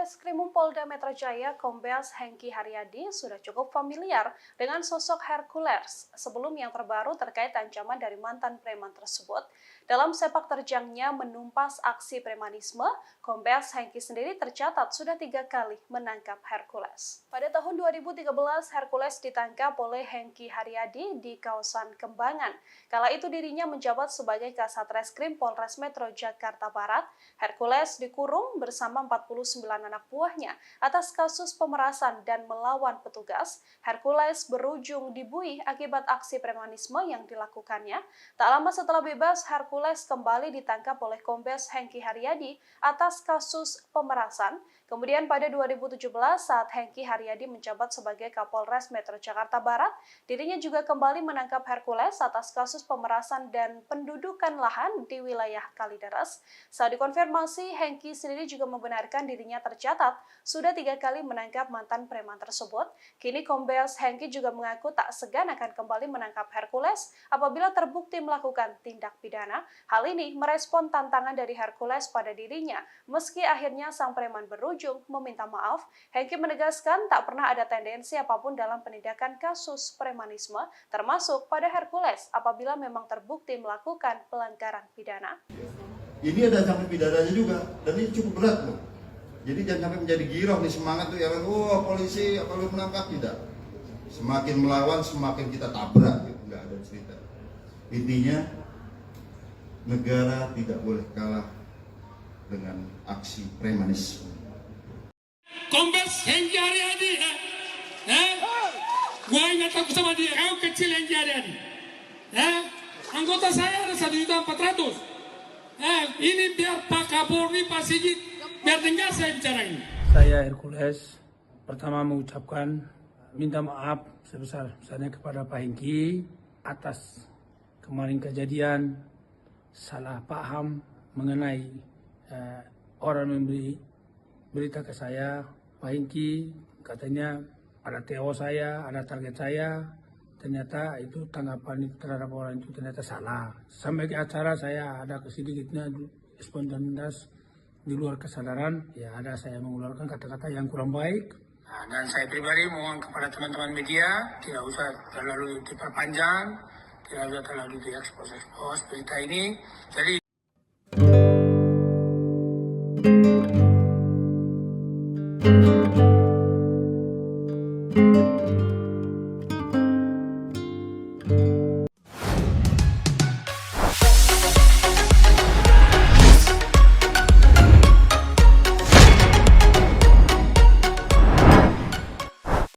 Satreskrimum Polda Metro Jaya, Kombes Hengki Haryadi sudah cukup familiar dengan sosok Hercules sebelum yang terbaru terkait ancaman dari mantan preman tersebut. Dalam sepak terjangnya menumpas aksi premanisme, Kombes Hengki sendiri tercatat sudah 3 kali menangkap Hercules. Pada tahun 2013, Hercules ditangkap oleh Hengki Haryadi di kawasan Kembangan. Kala itu dirinya menjabat sebagai Kasatreskrim Polres Metro Jakarta Barat. Hercules dikurung bersama 49 anak buahnya atas kasus pemerasan dan melawan petugas. Hercules berujung dibuih akibat aksi premanisme yang dilakukannya. Tak lama setelah bebas, Hercules kembali ditangkap oleh Kombes Hengki Haryadi atas kasus pemerasan. Kemudian pada 2017 saat Hengki Haryadi menjabat sebagai Kapolres Metro Jakarta Barat, dirinya juga kembali menangkap Hercules atas kasus pemerasan dan pendudukan lahan di wilayah Kalideres. Saat dikonfirmasi, Hengki sendiri juga membenarkan dirinya tercatat sudah 3 kali menangkap mantan preman tersebut. Kini Kombes Hengki juga mengaku tak segan akan kembali menangkap Hercules apabila terbukti melakukan tindak pidana. Hal ini merespon tantangan dari Hercules pada dirinya. Meski akhirnya sang preman berujung meminta maaf, Hengki menegaskan tak pernah ada tendensi apapun dalam penindakan kasus premanisme, termasuk pada Hercules apabila memang terbukti melakukan pelanggaran pidana. Ini ada ancaman pidananya juga, dan ini cukup berat loh. Jadi jangan sampai menjadi giroh nih semangat tuh ya kan, polisi kalau menangkap, tidak. Semakin melawan semakin kita tabrak gitu, nggak ada cerita. Intinya negara tidak boleh kalah dengan aksi premanisme. Kombes Hengki Haryadi, gua ingat aku sama dia, kau kecil Hengki Haryadi. Anggota saya ada 1.400.000. Ini biar Pak Kapolri, Pak Sigit, biar dengar saya bicara ini. Saya Hercules pertama mengucapkan minta maaf sebesar-besarnya kepada Pak Hengki atas kemarin kejadian salah paham mengenai orang memberi berita ke saya. Pak Hengki katanya ada TO saya, ada target saya. Ternyata itu tanggapan terhadap orang itu ternyata salah. Sampai ke acara saya ada sedikitnya spontanitas di luar kesadaran. Ya ada saya mengeluarkan kata-kata yang kurang baik. Nah, dan saya pribadi mohon kepada teman-teman media tidak usah terlalu diperpanjang, tidak usah terlalu diekspos berita ini. Jadi